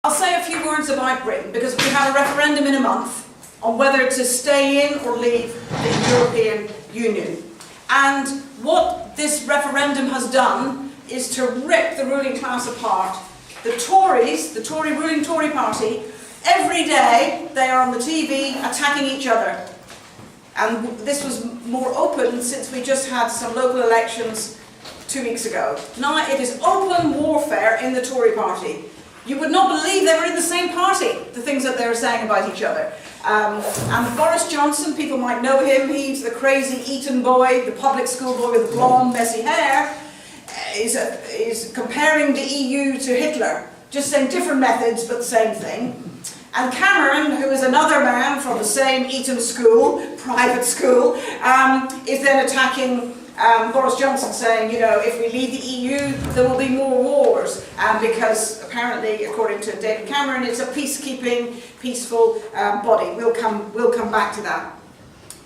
I'll say a few words about Britain, because we have a referendum in a month on whether to stay in or leave the European Union. And what this referendum has done is to rip the ruling class apart. The Tories, the ruling Tory party, every day they are on the TV attacking each other. And this was more open since we just had some local elections 2 weeks ago. Now it is open warfare in the Tory party. You would not believe they were in the same party, the things that they were saying about each other. And Boris Johnson, people might know him, he's the crazy Eton boy, the public school boy with the blonde, messy hair, is comparing the EU to Hitler, just saying different methods but the same thing. And Cameron, who is another man from the same Eton school, private school, is then attacking Boris Johnson, saying, you know, if we leave the EU, there will be more wars, because apparently, according to David Cameron, it's a peacekeeping, peaceful body. We'll come back to that.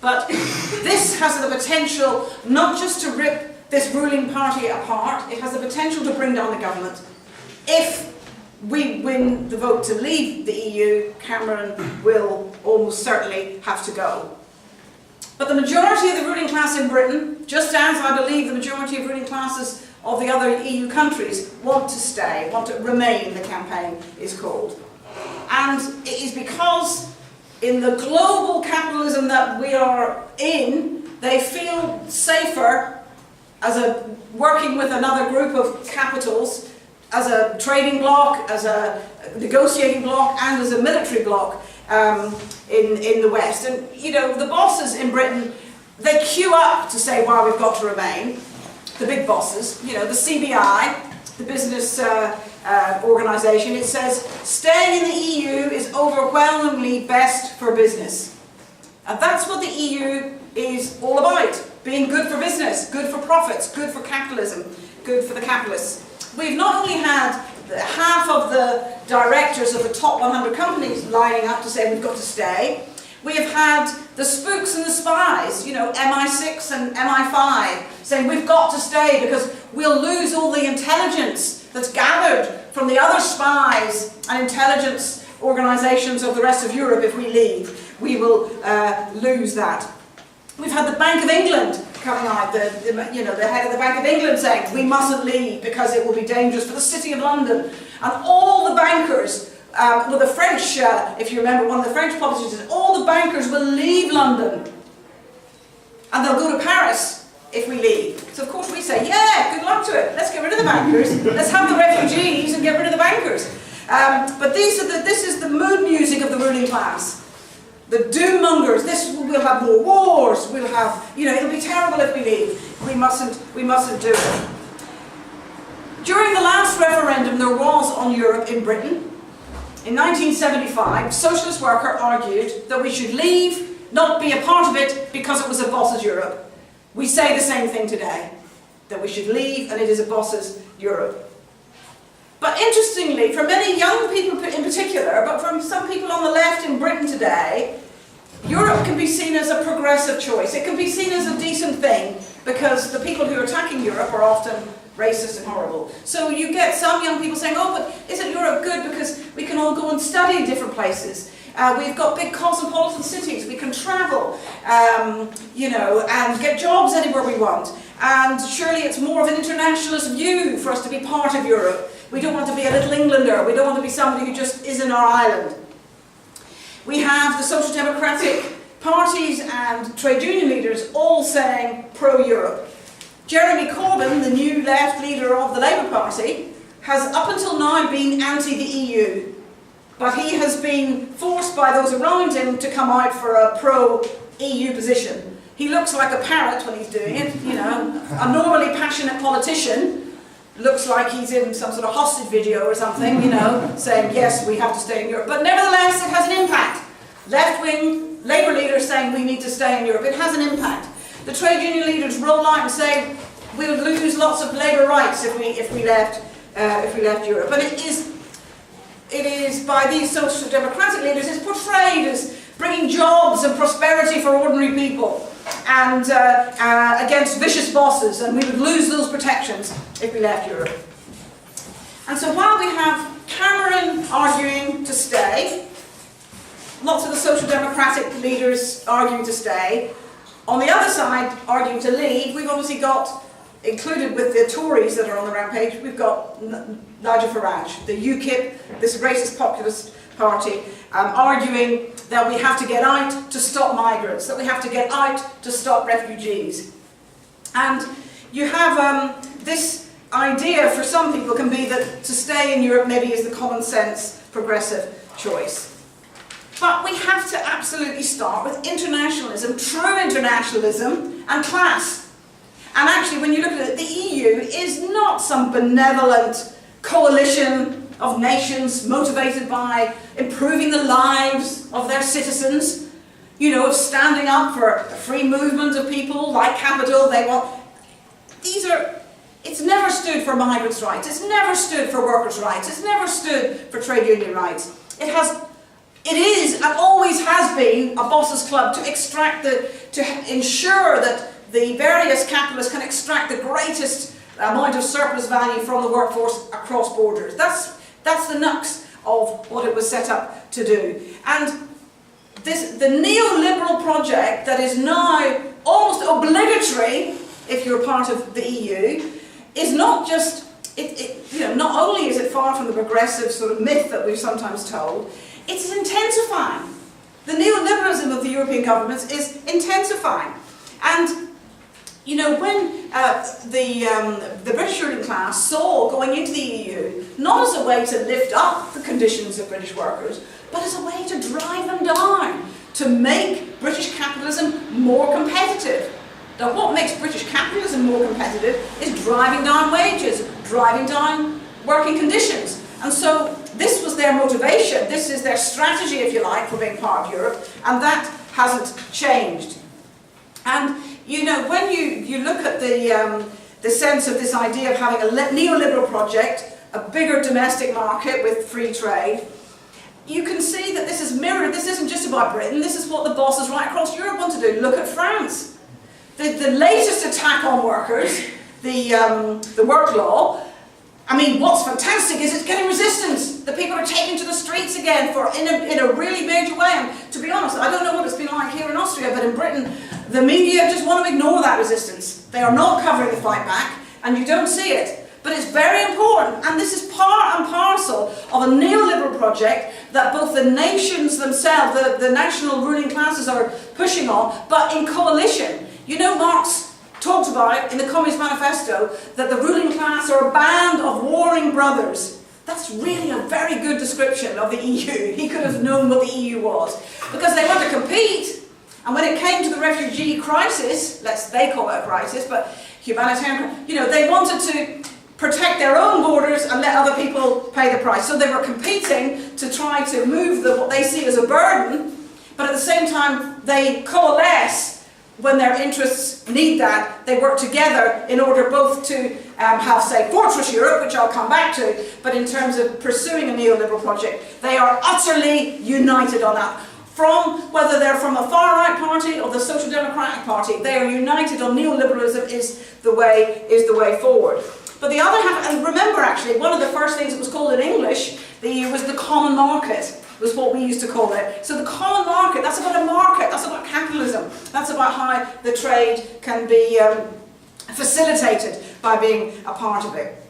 But this has the potential not just to rip this ruling party apart, it has the potential to bring down the government. If we win the vote to leave the EU, Cameron will almost certainly have to go. But the majority of the ruling class in Britain, just as I believe the majority of ruling classes of the other EU countries, want to stay, want to remain, the campaign is called. And it is because in the global capitalism that we are in, they feel safer as working with another group of capitals, as a trading bloc, as a negotiating bloc, and as a military bloc in the West. And, you know, the bosses in Britain, they queue up to say why we've got to remain. The big bosses, you know, the CBI, the business organisation, it says, staying in the EU is overwhelmingly best for business. And that's what the EU is all about. Being good for business, good for profits, good for capitalism, good for the capitalists. We've not only had half of the directors of the top 100 companies lining up to say we've got to stay, we have had the spooks and the spies, you know, MI6 and MI5, saying we've got to stay because we'll lose all the intelligence that's gathered from the other spies and intelligence organisations of the rest of Europe if we leave. We will lose that. We've had the Bank of England coming out, the head of the Bank of England saying we mustn't leave because it will be dangerous for the City of London. And all the bankers, the French, if you remember, one of the French politicians said, all the bankers will leave London and they'll go to Paris if we leave. So of course we say, yeah, good luck to it. Let's get rid of the bankers. Let's have the refugees and get rid of the bankers. But this is the mood music of the ruling class. The doom mongers, we'll have more wars, we'll have, you know, it'll be terrible if we leave. We mustn't do it. During the last referendum there was on Europe in Britain, in 1975, Socialist Worker argued that we should leave, not be a part of it, because it was a boss's Europe. We say the same thing today, that we should leave and it is a boss's Europe. But interestingly, for many young people in particular, but from some people on the left in Britain today, Europe can be seen as a progressive choice. It can be seen as a decent thing because the people who are attacking Europe are often racist and horrible. So you get some young people saying, oh, but isn't Europe good because we can all go and study in different places? We've got big cosmopolitan cities, we can travel, you know, and get jobs anywhere we want. And surely it's more of an internationalist view for us to be part of Europe. We don't want to be a little Englander, we don't want to be somebody who just is in our island. We have the Social Democratic parties and trade union leaders all saying pro-Europe. Jeremy Corbyn, the new left leader of the Labour Party, has up until now been anti the EU. But he has been forced by those around him to come out for a pro-EU position. He looks like a parrot when he's doing it, you know, a normally passionate politician. Looks like he's in some sort of hostage video or something, you know, saying, yes, we have to stay in Europe. But nevertheless, it has an impact. Left-wing Labour leaders saying we need to stay in Europe. It has an impact. The trade union leaders roll out and say we'll lose lots of labour rights if we left Europe. And it is by these social democratic leaders, it's portrayed as bringing jobs and prosperity for ordinary people and against vicious bosses, and we would lose those protections if we left Europe. And so while we have Cameron arguing to stay, lots of the Social Democratic leaders arguing to stay. On the other side, arguing to leave, we've obviously got, included with the Tories that are on the rampage, we've got Nigel Farage, the UKIP, this racist populist party, arguing that we have to get out to stop migrants, that we have to get out to stop refugees. And you have this idea for some people can be that to stay in Europe maybe is the common sense progressive choice. But we have to absolutely start with internationalism, true internationalism, and class. And actually, when you look at it, the EU is not some benevolent coalition of nations motivated by improving the lives of their citizens, you know, of standing up for a free movement of people like capital. They want, it's never stood for migrants' rights, it's never stood for workers' rights, it's never stood for trade union rights. It is and always has been a boss's club to ensure that the various capitalists can extract the greatest amount of surplus value from the workforce across borders. That's the nux of what it was set up to do. And the neoliberal project that is now almost obligatory if you're part of the EU is not just, not only is it far from the progressive sort of myth that we've sometimes told, it's intensifying. The neoliberalism of the European governments is intensifying. And you know, when the British ruling class saw going into the EU, not as a way to lift up the conditions of British workers, but as a way to drive them down, to make British capitalism more competitive. Now, what makes British capitalism more competitive is driving down wages, driving down working conditions. And so this was their motivation, this is their strategy, if you like, for being part of Europe, and that hasn't changed. And you know, when you look at the sense of this idea of having a neoliberal project, a bigger domestic market with free trade, you can see that this is mirrored. This isn't just about Britain, this is what the bosses right across Europe want to do. Look at France. The latest attack on workers, the work law, I mean, what's fantastic is it's getting resistance. The people are taken to the streets again in a really major way. And to be honest, I don't know what it's been like here in Austria, but in Britain, the media just want to ignore that resistance. They are not covering the fight back, and you don't see it. But it's very important, and this is part and parcel of a neoliberal project that both the nations themselves, the national ruling classes are pushing on, but in coalition. You know, Marx talked about in the Communist Manifesto that the ruling class are a band of warring brothers. That's really a very good description of the EU. He could have known what the EU was. Because they want to compete, and when it came to the refugee crisis, they call it a crisis, but humanitarian, you know, they wanted to protect their own borders and let other people pay the price. So they were competing to try to move what they see as a burden, but at the same time they coalesce. When their interests need that, they work together in order both to have, say, Fortress Europe, which I'll come back to, but in terms of pursuing a neoliberal project, they are utterly united on that. Whether they're from a far-right party or the Social Democratic Party, they are united on neoliberalism is the way forward. But the other half, and remember actually, one of the first things that was called in English, was the common market. Was what we used to call it. So the common market, that's about a market, that's about capitalism, that's about how the trade can be facilitated by being a part of it.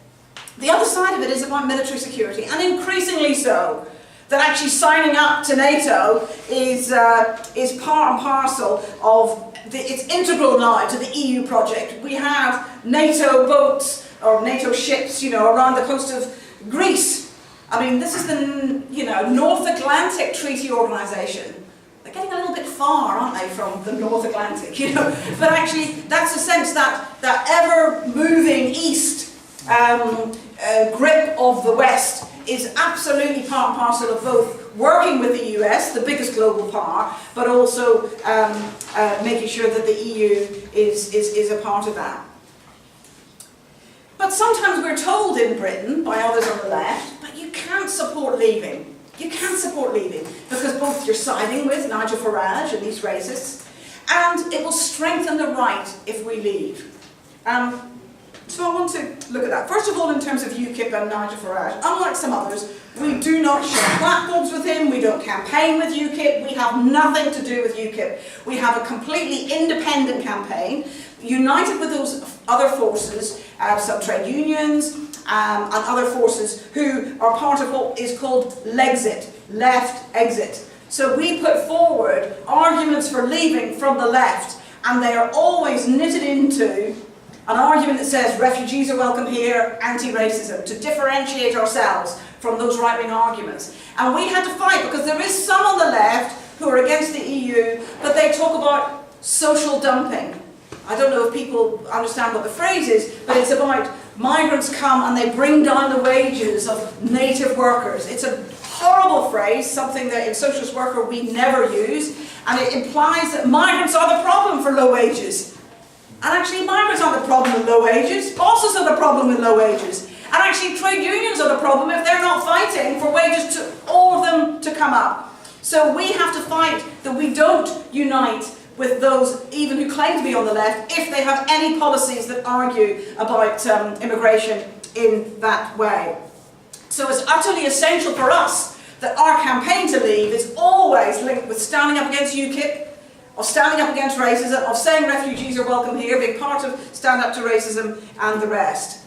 The other side of it is about military security, and increasingly so, that actually signing up to NATO is part and parcel of, it's integral now to the EU project. We have NATO boats, or NATO ships, you know, around the coast of Greece. I mean, this is the, North Atlantic Treaty Organisation. They're getting a little bit far, aren't they, from the North Atlantic, you know? But actually, that's the sense that ever-moving east grip of the West is absolutely part and parcel of both working with the US, the biggest global power, but also making sure that the EU is a part of that. But sometimes we're told in Britain, by others on the left, but you can't support leaving. You can't support leaving, because both you're siding with Nigel Farage and these racists, and it will strengthen the right if we leave. So I want to look at that. First of all, in terms of UKIP and Nigel Farage, unlike some others, we do not share platforms with him, we don't campaign with UKIP, we have nothing to do with UKIP. We have a completely independent campaign, united with those other forces, some trade unions and other forces who are part of what is called Lexit, left exit. So we put forward arguments for leaving from the left, and they are always knitted into an argument that says refugees are welcome here, anti-racism, to differentiate ourselves from those right-wing arguments. And we had to fight, because there is some on the left who are against the EU, but they talk about social dumping. I don't know if people understand what the phrase is, but it's about migrants come and they bring down the wages of native workers. It's a horrible phrase, something that in Socialist Worker we never use, and it implies that migrants are the problem for low wages. And actually migrants aren't the problem with low wages, bosses are the problem with low wages. And actually trade unions are the problem if they're not fighting for wages to all of them to come up. So we have to fight that we don't unite with those even who claim to be on the left if they have any policies that argue about immigration in that way. So it's utterly essential for us that our campaign to leave is always linked with standing up against UKIP, of standing up against racism, of saying refugees are welcome here, being part of Stand Up to Racism and the rest.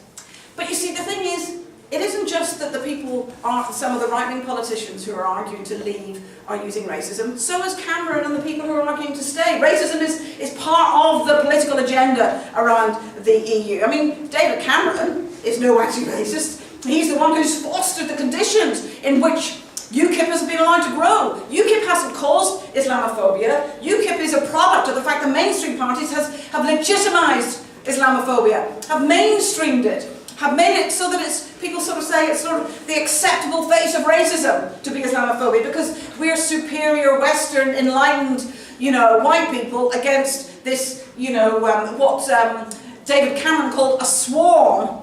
But you see, the thing is, it isn't just that the people, some of the right-wing politicians who are arguing to leave are using racism. So is Cameron and the people who are arguing to stay. Racism is part of the political agenda around the EU. I mean, David Cameron is no anti-racist. He's the one who's fostered the conditions in which UKIP has been allowed to grow. UKIP hasn't caused Islamophobia. UKIP is a product of the fact that mainstream parties have legitimised Islamophobia, have mainstreamed it, have made it so that people sort of say it's sort of the acceptable face of racism to be Islamophobia, because we're superior Western, enlightened, white people against this, what David Cameron called a swarm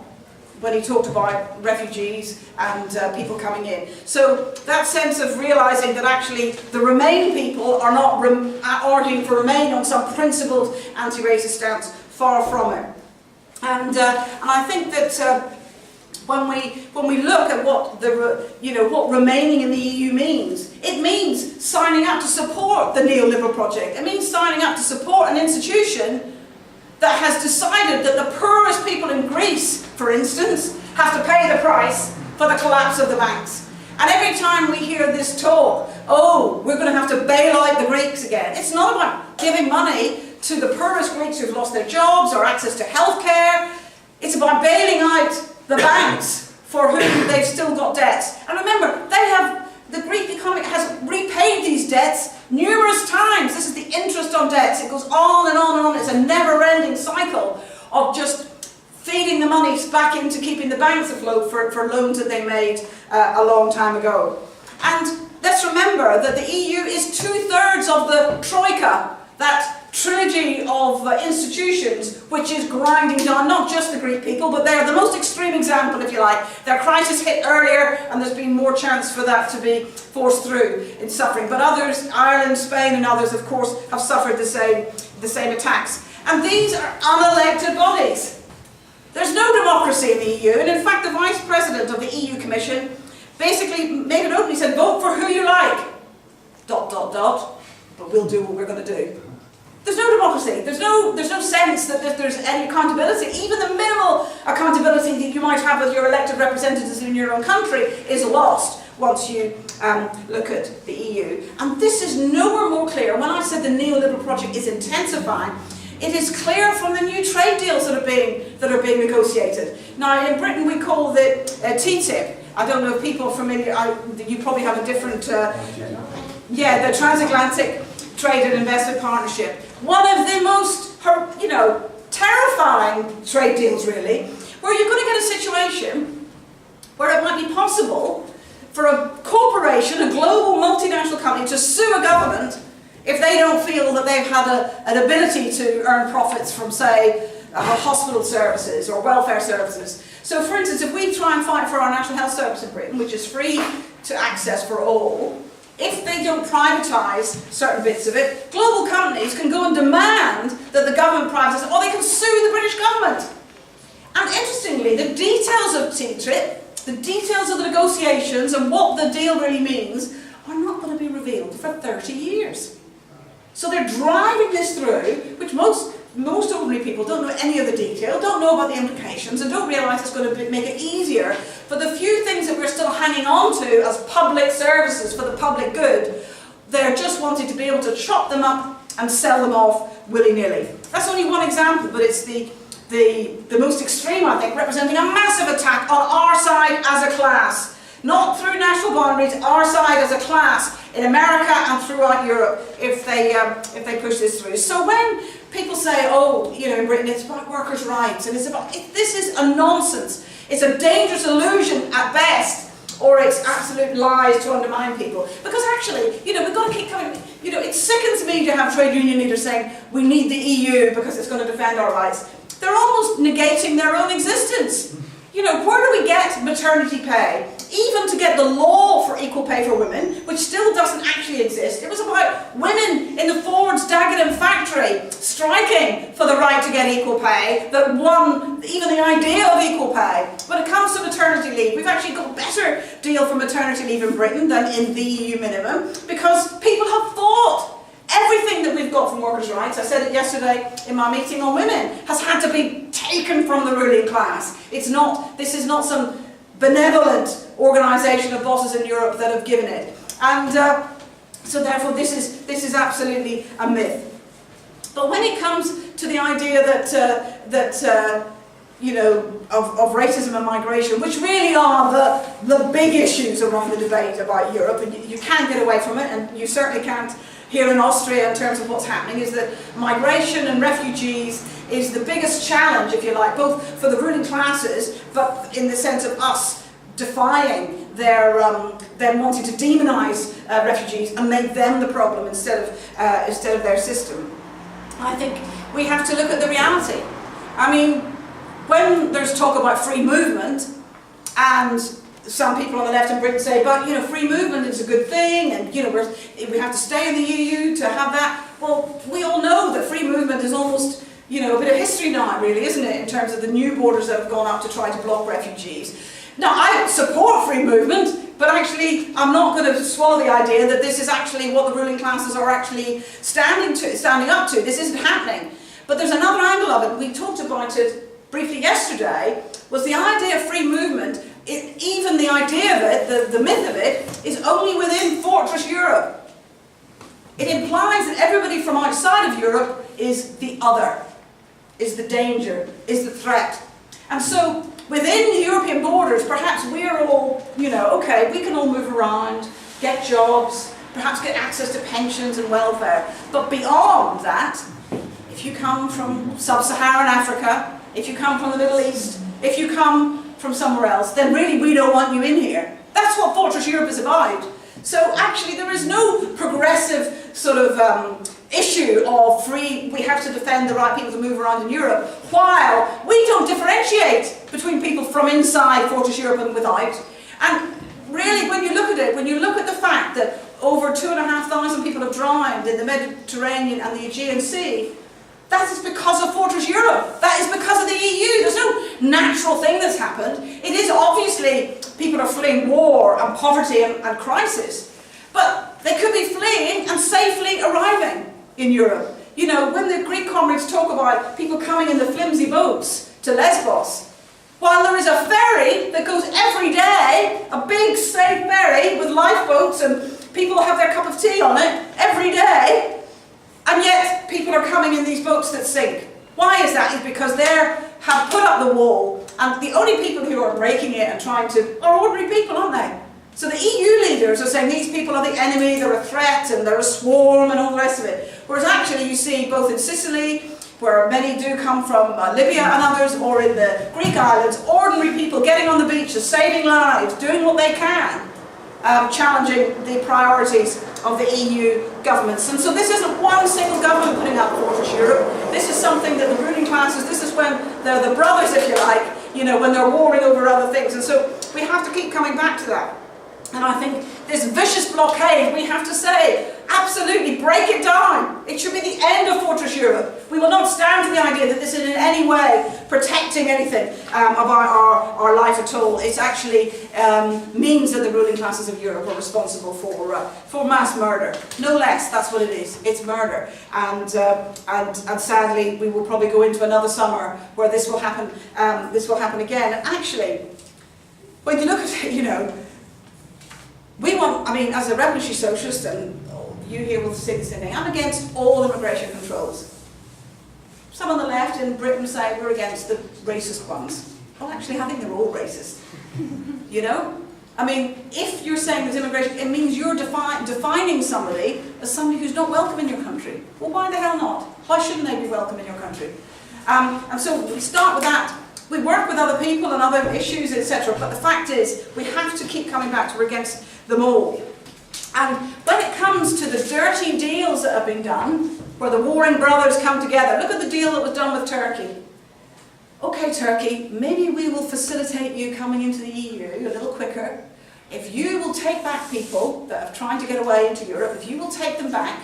when he talked about refugees and people coming in. So that sense of realising that actually the Remain people are not arguing for Remain on some principled anti-racist stance, far from it. And I think that when we look at what what remaining in the EU means, it means signing up to support the neoliberal project. It means signing up to support an institution that has decided that the poorest people in Greece, for instance, have to pay the price for the collapse of the banks. And every time we hear this talk, oh, we're going to have to bail out the Greeks again, it's not about giving money to the poorest Greeks who've lost their jobs or access to healthcare. It's about bailing out the banks for whom they've still got debts. And remember, the Greek economy has repaid these debts numerous times. This is the interest on debts. It goes on and on and on. It's a never-ending cycle of just feeding the money back into keeping the banks afloat for loans that they made a long time ago. And let's remember that the EU is 2/3 of the Troika, that trilogy of institutions which is grinding down not just the Greek people, but they're the most extreme example, if you like. Their crisis hit earlier and there's been more chance for that to be forced through in suffering. But others, Ireland, Spain and others, of course, have suffered the same attacks. And these are unelected bodies. There's no democracy in the EU, and in fact the Vice President of the EU Commission basically made it open. He said, vote for who you like, ... but we'll do what we're going to do. There's no democracy. There's no sense that there's any accountability. Even the minimal accountability that you might have with your elected representatives in your own country is lost once you look at the EU. And this is nowhere more clear. When I said the neoliberal project is intensifying, it is clear from the new trade deals that are being negotiated. Now, in Britain we call it TTIP. I don't know if people are familiar. You probably have a different. The Transatlantic Trade and Investment Partnership. One of the most, terrifying trade deals, really, where you're going to get a situation where it might be possible for a corporation, a global multinational company, to sue a government if they don't feel that they've had an ability to earn profits from, say, hospital services or welfare services. So, for instance, if we try and fight for our National Health Service in Britain, which is free to access for all, if they don't privatise certain bits of it, global companies can go and demand that the government privatise, or they can sue the British government. And interestingly, the details of TTIP, the details of the negotiations and what the deal really means are not going to be revealed for 30 years. So they're driving this through, which most ordinary people don't know any of the detail, don't know about the implications, and don't realise it's going to make it easier for the few things that we're still hanging on to as public services for the public good. They're just wanting to be able to chop them up and sell them off willy-nilly. That's only one example, but it's the most extreme, I think, representing a massive attack on our side as a class. Not through national boundaries, our side as a class in America and throughout Europe, if they push this through. So when people say, oh, you know, in Britain it's about workers' rights, and this is a nonsense. It's a dangerous illusion at best, or it's absolute lies to undermine people. Because actually, you know, we've got to keep coming. You know, it sickens me to have trade union leaders saying we need the EU because it's going to defend our rights. They're almost negating their own existence. You know, where do we get maternity pay? Even to get the law for equal pay for women, which still doesn't actually exist. It was about women in the Ford's Dagenham factory striking for the right to get equal pay that won even the idea of equal pay. When it comes to maternity leave, we've actually got a better deal for maternity leave in Britain than in the EU minimum, because people have fought. Everything that we've got from workers' rights, I said it yesterday in my meeting on women, has had to be taken from the ruling class. This is not some benevolent organisation of bosses in Europe that have given it. And so therefore this is absolutely a myth. But when it comes to the idea that you know, of racism and migration, which really are the big issues around the debate about Europe, and you can't get away from it, and you certainly can't here in Austria in terms of what's happening, is that migration and refugees is the biggest challenge, if you like, both for the ruling classes, but in the sense of us defying their wanting to demonise refugees and make them the problem instead of their system. I think we have to look at the reality. I mean, when there's talk about free movement, and some people on the left in Britain say, but you know, free movement is a good thing, and you know, we have to stay in the EU to have that. Well, we all know that free movement is almost, you know, a bit of history now, really, isn't it, in terms of the new borders that have gone up to try to block refugees. Now, I support free movement, but actually I'm not going to swallow the idea that this is actually what the ruling classes are actually standing up to. This isn't happening. But there's another angle of it. We talked about it briefly yesterday, was the idea of free movement. Even the idea of it, the myth of it, is only within Fortress Europe. It implies that everybody from outside of Europe is the other, is the danger, is the threat. And so within the European borders, perhaps we're all, you know, okay, we can all move around, get jobs, perhaps get access to pensions and welfare. But beyond that, if you come from sub-Saharan Africa, if you come from the Middle East, if you come from somewhere else, then really we don't want you in here. That's what Fortress Europe is about. So actually there is no progressive sort of issue of free, we have to defend the right people to move around in Europe, while we don't differentiate between people from inside Fortress Europe and without. And really when you look at it, when you look at the fact that over 2,500 people have drowned in the Mediterranean and the Aegean Sea, that is because of Fortress Europe. That is because of the EU. There's no natural thing that's happened. It is obviously people are fleeing war and poverty and crisis. But they could be fleeing and safely arriving in Europe. You know, when the Greek comrades talk about people coming in the flimsy boats to Lesbos, while there is a ferry that goes every day, a big safe ferry with lifeboats and people have their cup of tea on it every day, and yet people are coming in these boats that sink. Why is that? It's because they have put up the wall, and the only people who are breaking it and trying to are ordinary people, aren't they? So the EU leaders are saying these people are the enemy, they're a threat, and they're a swarm, and all the rest of it. Whereas actually you see both in Sicily, where many do come from Libya and others, or in the Greek islands, ordinary people getting on the beaches, saving lives, doing what they can, challenging the priorities of the EU governments. And so this isn't one single government putting up Fortress Europe. This is something that the ruling classes, this is when they're the brothers, if you like, you know, when they're warring over other things. And so we have to keep coming back to that. And I think this vicious blockade, we have to say, absolutely break it down. It should be the end of Fortress Europe. We will not stand to the idea that this is in any way protecting anything of our life at all. It actually means that the ruling classes of Europe are responsible for mass murder. No less, that's what it is. It's murder. And sadly, we will probably go into another summer where this will happen again. And actually, when you look at it, you know, we want, I mean, as a revolutionary socialist, and you here will say the same thing, I'm against all immigration controls. Some on the left in Britain say we're against the racist ones. Well, actually, I think they're all racist. You know? I mean, if you're saying there's immigration, it means you're defining somebody as somebody who's not welcome in your country. Well, why the hell not? Why shouldn't they be welcome in your country? And so we start with that. We work with other people and other issues, etc. But the fact is, we have to keep coming back to we're against them all. And when it comes to the dirty deals that have been done, where the warring brothers come together, look at the deal that was done with Turkey. Okay, Turkey, maybe we will facilitate you coming into the EU a little quicker. If you will take back people that have tried to get away into Europe, if you will take them back,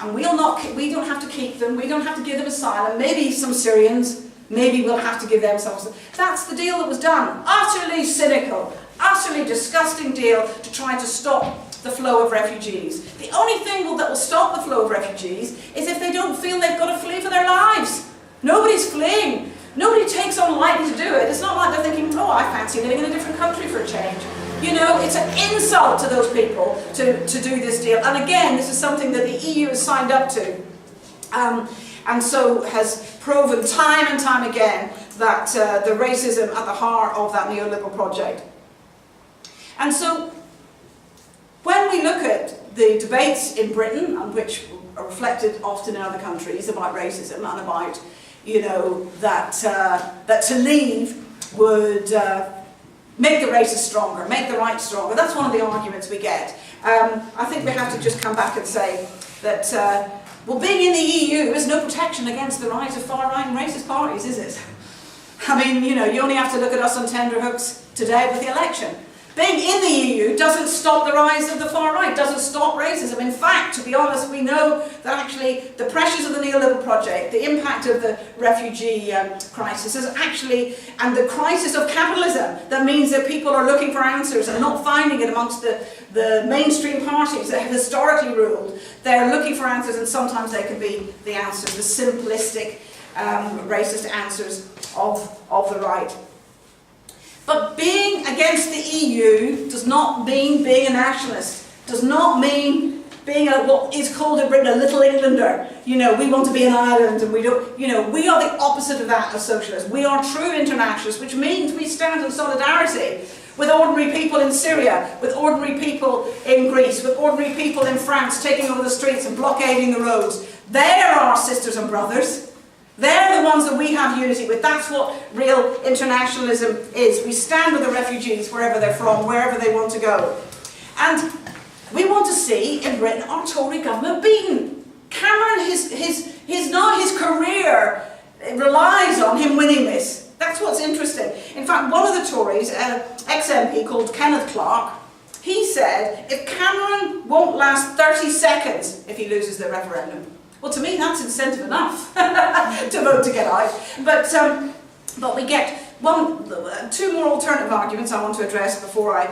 and we don't have to keep them, we don't have to give them asylum, maybe some Syrians, maybe we'll have to give them some. That's the deal that was done. Utterly cynical, utterly disgusting deal to try to stop the flow of refugees. The only thing that will stop the flow of refugees is if they don't feel they've got to flee for their lives. Nobody's fleeing. Nobody takes on lightly to do it. It's not like they're thinking, oh, I fancy living in a different country for a change. You know, it's an insult to those people to do this deal. And again, this is something that the EU has signed up to. And so has proven time and time again that the racism at the heart of that neoliberal project. And so, when we look at the debates in Britain, and which are reflected often in other countries about racism and about, you know, that to leave would make the racists stronger, make the right stronger. That's one of the arguments we get. I think we have to just come back and say that, well, being in the EU is no protection against the rise of far-right and racist parties, is it? I mean, you know, you only have to look at us on tenterhooks today with the election. Being in the EU doesn't stop the rise of the far right, doesn't stop racism. In fact, to be honest, we know that actually the pressures of the neoliberal project, the impact of the refugee crisis is actually, and the crisis of capitalism, that means that people are looking for answers and not finding it amongst the mainstream parties that have historically ruled. They're looking for answers, and sometimes they can be the answers, the simplistic, racist answers of the right. But being against the EU does not mean being a nationalist, does not mean being what is called in Britain a little Englander. You know, we want to be an island and we don't, you know, we are the opposite of that as socialists. We are true internationalists, which means we stand in solidarity with ordinary people in Syria, with ordinary people in Greece, with ordinary people in France taking over the streets and blockading the roads. They're our sisters and brothers. They're the ones that we have unity with. That's what real internationalism is. We stand with the refugees wherever they're from, wherever they want to go. And we want to see in Britain our Tory government beaten. Cameron, his career relies on him winning this. That's what's interesting. In fact, one of the Tories, an ex-MP called Kenneth Clarke, he said, if Cameron won't last 30 seconds if he loses the referendum. Well, to me, that's incentive enough to vote to get out. But we get two more alternative arguments I want to address before I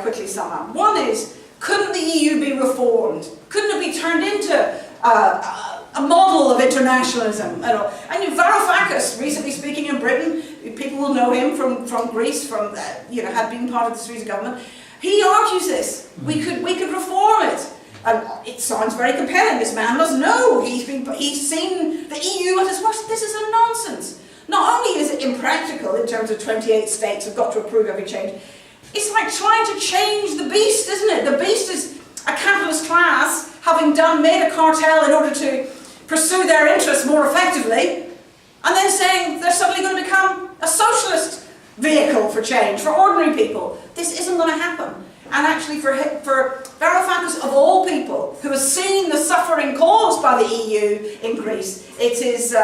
quickly sum up. One is, couldn't the EU be reformed? Couldn't it be turned into a model of internationalism? And Varoufakis, recently speaking in Britain, people will know him from Greece, had been part of the Syriza government. He argues this. We could reform it. And it sounds very compelling. This man must know. He's seen the EU at its worst. This is a nonsense. Not only is it impractical in terms of 28 states have got to approve every change, it's like trying to change the beast, isn't it? The beast is a capitalist class having made a cartel in order to pursue their interests more effectively, and then saying they're suddenly going to become a socialist vehicle for change, for ordinary people. This isn't going to happen. And actually for Varoufakis, of all people, who has seen the suffering caused by the EU in Greece, it is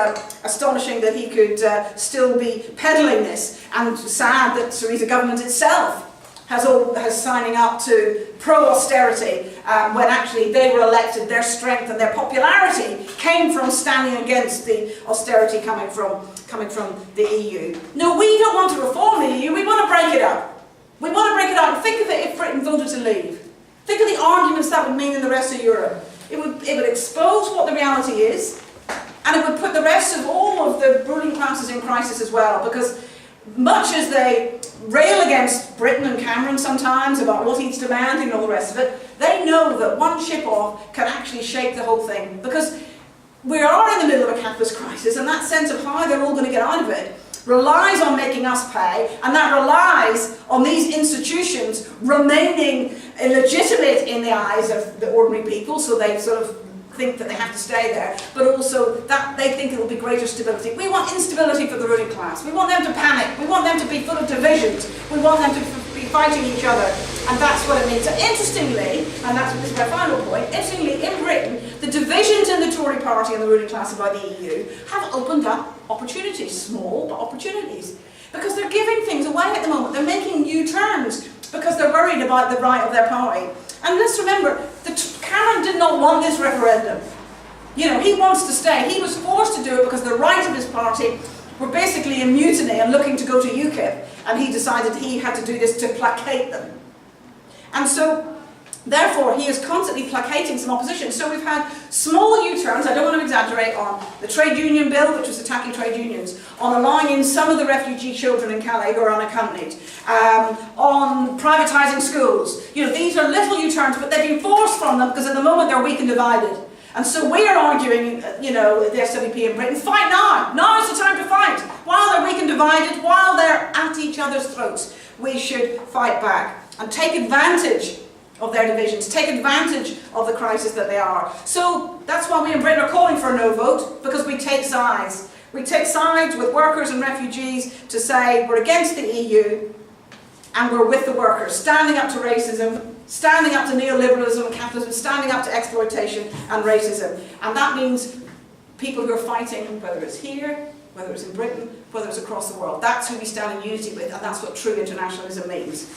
astonishing that he could still be peddling this, and sad that Syriza government itself has signing up to pro-austerity when actually they were elected. Their strength and their popularity came from standing against the austerity coming from the EU. No, we don't want to reform the EU, we want to break it up. We want to break it up. And think of it if Britain voted to leave. Think of the arguments that would mean in the rest of Europe. It would expose what the reality is, and it would put the rest of all of the ruling classes in crisis as well, because much as they rail against Britain and Cameron sometimes about what he's demanding and all the rest of it, they know that one chip off can actually shake the whole thing, because we are in the middle of a capitalist crisis, and that sense of how they're all going to get out of it relies on making us pay, and that relies on these institutions remaining illegitimate in the eyes of the ordinary people, so they sort of think that they have to stay there, but also that they think there will be greater stability. We want instability for the ruling class. We want them to panic. We want them to be full of divisions. We want them to be fighting each other, and that's what it means. So interestingly, and this is my final point, interestingly, in Britain, the divisions in the Tory party and the ruling class by the EU have opened up opportunities, small but opportunities, because they're giving things away at the moment. They're making new turns because they're worried about the right of their party. And let's remember, Cameron did not want this referendum. You know, he wants to stay. He was forced to do it because the right of his party were basically in mutiny and looking to go to UKIP, and he decided he had to do this to placate them. And so, therefore, he is constantly placating some opposition. So we've had small U-turns, I don't want to exaggerate, on the trade union bill, which was attacking trade unions, on allowing in some of the refugee children in Calais who are unaccompanied, on privatising schools. You know, these are little U-turns, but they've been forced from them because at the moment they're weak and divided. And so we are arguing, you know, the SWP in Britain, fight now! Now is the time to fight! While they're weak and divided, while they're at each other's throats, we should fight back and take advantage of their divisions, take advantage of the crisis that they are. So that's why we in Britain are calling for a no vote, because we take sides. We take sides with workers and refugees to say we're against the EU and we're with the workers, standing up to racism, standing up to neoliberalism and capitalism, standing up to exploitation and racism. And that means people who are fighting, whether it's here, whether it's in Britain, whether it's across the world. That's who we stand in unity with, and that's what true internationalism means.